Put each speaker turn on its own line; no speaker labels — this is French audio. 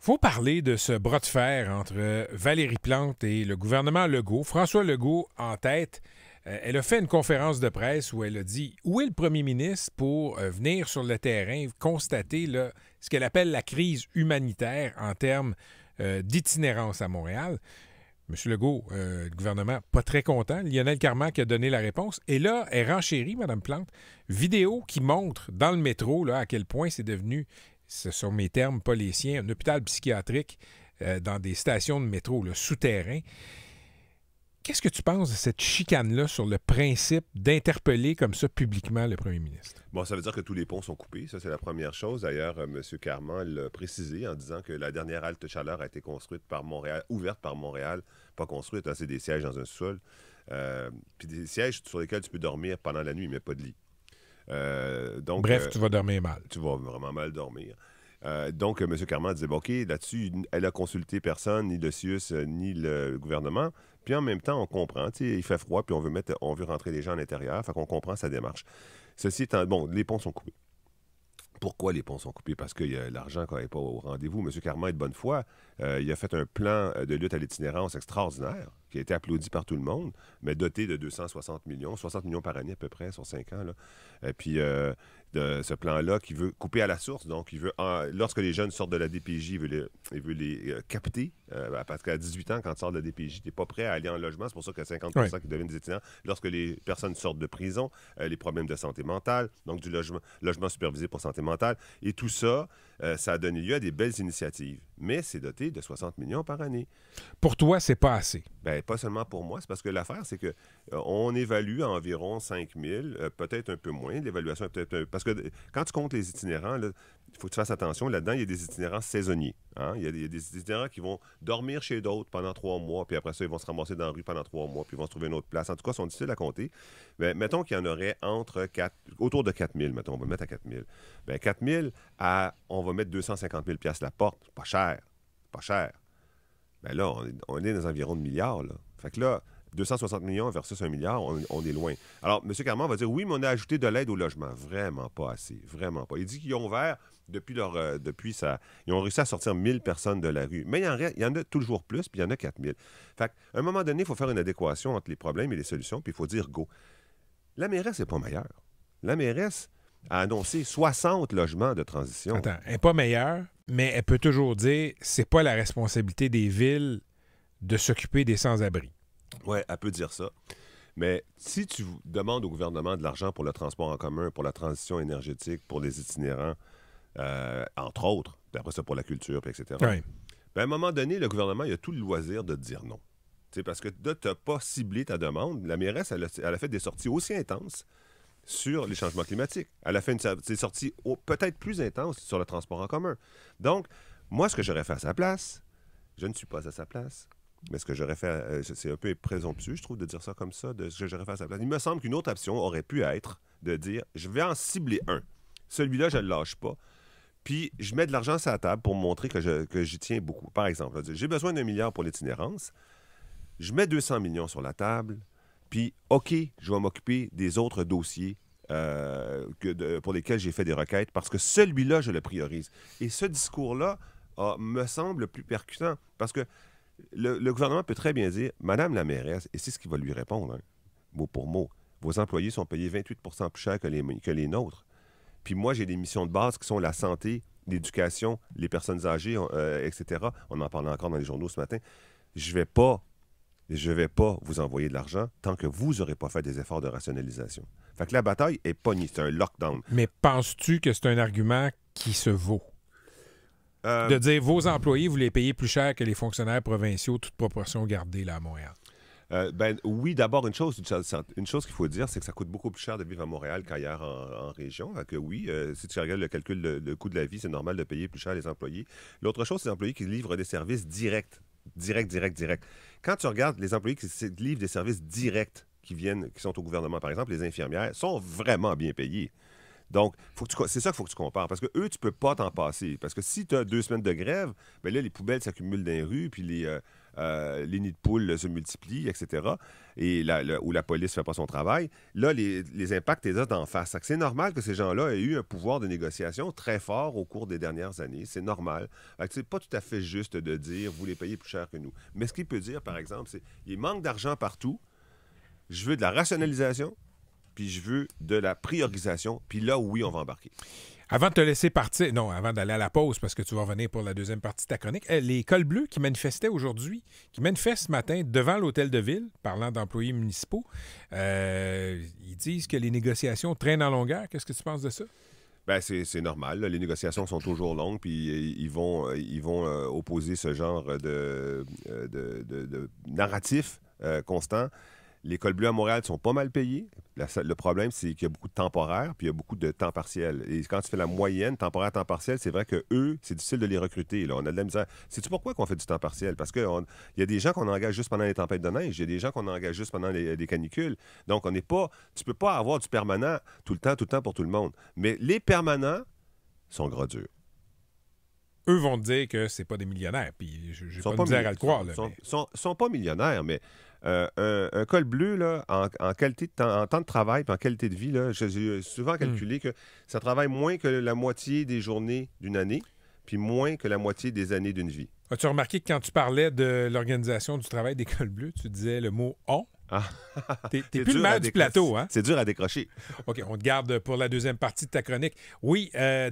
Faut parler de ce bras de fer entre Valérie Plante et le gouvernement Legault. François Legault en tête. Elle a fait une conférence de presse où elle a dit où est le premier ministre pour venir sur le terrain constater là, ce qu'elle appelle la crise humanitaire en termes d'itinérance à Montréal. M. Legault, le gouvernement, pas très content. Lionel Carman qui a donné la réponse. Et là, elle renchérit, Mme Plante. Vidéo qui montre dans le métro là, à quel point c'est devenu, ce sont mes termes, pas les siens, un hôpital psychiatrique dans des stations de métro là, souterrains. Qu'est-ce que tu penses de cette chicane-là sur le principe d'interpeller comme ça publiquement le premier ministre?
Bon, ça veut dire que tous les ponts sont coupés. Ça, c'est la première chose. D'ailleurs, M. Carman l'a précisé en disant que la dernière halte chaleur a été construite par Montréal, ouverte par Montréal, pas construite. Hein, c'est des sièges dans un sous-sol. Puis des sièges sur lesquels tu peux dormir pendant la nuit, mais pas de lit.
Bref, tu vas dormir mal.
Tu vas vraiment mal dormir. Donc, M. Carman disait, OK, là-dessus, elle a consulté personne, ni le CIUS, ni le gouvernement. Puis en même temps, on comprend, il fait froid, puis on veut rentrer les gens à l'intérieur, fait qu'on comprend sa démarche. Ceci étant, bon, les ponts sont coupés. Pourquoi les ponts sont coupés? Parce que l'argent n'est pas au rendez-vous. M. Carman est de bonne foi. Il a fait un plan de lutte à l'itinérance extraordinaire, qui a été applaudi par tout le monde, mais doté de 260 millions, 60 millions par année à peu près sur 5 ans. Là. Et puis, de ce plan-là qui veut couper à la source. Donc, il veut, lorsque les jeunes sortent de la DPJ, il veut les capter. Parce qu'à 18 ans, quand tu sors de la DPJ, tu n'es pas prêt à aller en logement. C'est pour ça qu'il y a 50% qui deviennent des étudiants. Lorsque les personnes sortent de prison, les problèmes de santé mentale, donc du logement supervisé pour santé mentale. Et tout ça, ça a donné lieu à des belles initiatives. Mais c'est doté de 60 millions par année.
Pour toi, c'est pas assez?
Bien, pas seulement pour moi. C'est parce que l'affaire, c'est que on évalue à environ 5 000, peut-être un peu moins. L'évaluation est peut-être... Parce que quand tu comptes les itinérants, il faut que tu fasses attention. Là-dedans, il y a des itinérants saisonniers. Hein? Il y a des itinérants qui vont dormir chez d'autres pendant 3 mois, puis après ça, ils vont se ramasser dans la rue pendant 3 mois, puis ils vont se trouver une autre place. En tout cas, ils sont difficiles à compter. Mais mettons qu'il y en aurait autour de 4 000, mettons, on va mettre à 4 000. Bien, 4 000, on va mettre 250 000 $ la porte. Pas cher. Pas cher. Bien là, on est dans environ de milliards. Là. Fait que là, 260 millions versus 1 milliard, on est loin. Alors, M. Carman va dire, oui, mais on a ajouté de l'aide au logement. Vraiment pas assez. Vraiment pas. Il dit qu'ils ont ouvert, ils ont réussi à sortir 1000 personnes de la rue. Mais il y en a toujours plus, puis il y en a 4000. Fait qu'à un moment donné, il faut faire une adéquation entre les problèmes et les solutions, puis il faut dire go. La mairesse n'est pas meilleure. La mairesse a annoncé 60 logements de transition.
Attends, elle n'est pas meilleure, mais elle peut toujours dire c'est pas la responsabilité des villes de s'occuper des sans-abri.
Oui, elle peut dire ça. Mais si tu demandes au gouvernement de l'argent pour le transport en commun, pour la transition énergétique, pour les itinérants, entre autres, puis après ça pour la culture, puis etc.,
Oui.
bien, à un moment donné, le gouvernement il a tout le loisir de te dire non. T'sais, parce que tu n'as pas ciblé ta demande. La mairesse, elle a fait des sorties aussi intenses sur les changements climatiques. Elle a fait des sorties peut-être plus intenses sur le transport en commun. Donc, moi, ce que j'aurais fait à sa place, je ne suis pas à sa place, mais ce que j'aurais fait, c'est un peu présomptueux, je trouve, de dire ça comme ça, de ce que j'aurais fait à sa place. Il me semble qu'une autre option aurait pu être de dire, je vais en cibler un. Celui-là, je ne le lâche pas. Puis, je mets de l'argent sur la table pour montrer que j'y tiens beaucoup. Par exemple, j'ai besoin d'1 milliard pour l'itinérance. Je mets 200 millions sur la table. Puis, OK, je vais m'occuper des autres dossiers pour lesquels j'ai fait des requêtes parce que celui-là, je le priorise. Et ce discours-là me semble plus percutant parce que le gouvernement peut très bien dire, Madame la mairesse, et c'est ce qu'il va lui répondre, hein, mot pour mot, vos employés sont payés 28 % plus cher que les nôtres. Puis moi, j'ai des missions de base qui sont la santé, l'éducation, les personnes âgées, etc. On en parle encore dans les journaux ce matin. Je vais pas vous envoyer de l'argent tant que vous n'aurez pas fait des efforts de rationalisation. Fait que la bataille est pognée, c'est un lockdown.
Mais penses-tu que c'est un argument qui se vaut? De dire vos employés, vous les payez plus cher que les fonctionnaires provinciaux, toute proportion gardée là à Montréal.
Oui, d'abord, une chose qu'il faut dire, c'est que ça coûte beaucoup plus cher de vivre à Montréal qu'ailleurs en région. Fait que oui, si tu regardes le calcul, le coût de la vie, c'est normal de payer plus cher les employés. L'autre chose, c'est les employés qui livrent des services directs. Direct. Quand tu regardes les employés qui livrent des services directs qui sont au gouvernement, par exemple, les infirmières, sont vraiment bien payés. Donc, c'est ça qu'il faut que tu compares. Parce que eux, tu peux pas t'en passer. Parce que si tu as 2 semaines de grève, bien là, les poubelles s'accumulent dans les rues, puis les nids de poules se multiplient, etc., et où la police ne fait pas son travail, là, les impacts les ont d'en face. C'est normal que ces gens-là aient eu un pouvoir de négociation très fort au cours des dernières années. C'est normal. C'est pas tout à fait juste de dire « vous les payez plus cher que nous ». Mais ce qu'il peut dire, par exemple, c'est qu'il manque d'argent partout, je veux de la rationalisation, puis je veux de la priorisation, puis là, oui, on va embarquer.
Avant de te laisser partir, non, avant d'aller à la pause, parce que tu vas revenir pour la deuxième partie de ta chronique, les cols bleus qui manifestaient aujourd'hui, qui manifestent ce matin devant l'hôtel de ville, parlant d'employés municipaux, ils disent que les négociations traînent en longueur. Qu'est-ce que tu penses de ça?
Bien, c'est normal. Là. Les négociations sont toujours longues, puis ils vont opposer ce genre de narratif constant. Les cols bleus à Montréal sont pas mal payés. Le problème, c'est qu'il y a beaucoup de temporaires, puis il y a beaucoup de temps partiel. Et quand tu fais la moyenne, temporaire, temps partiel, c'est vrai que eux, c'est difficile de les recruter. Là. On a de la misère. Sais-tu pourquoi qu'on fait du temps partiel? Parce qu'il y a des gens qu'on engage juste pendant les tempêtes de neige. Il y a des gens qu'on engage juste pendant les canicules. Donc, tu peux pas avoir du permanent tout le temps pour tout le monde. Mais les permanents sont gras durs.
Eux vont te dire que c'est pas des millionnaires, puis j'ai pas de misère à le croire.
Ils sont pas millionnaires, mais un col bleu, là, en qualité en temps de travail et en qualité de vie, là, j'ai souvent calculé que ça travaille moins que la moitié des journées d'une année, puis moins que la moitié des années d'une vie.
As-tu remarqué que quand tu parlais de l'organisation du travail des cols bleus, tu disais le mot « on ».
Ah.
T'es plus le maire du plateau, hein?
C'est dur à décrocher.
OK, on te garde pour la deuxième partie de ta chronique. Oui, des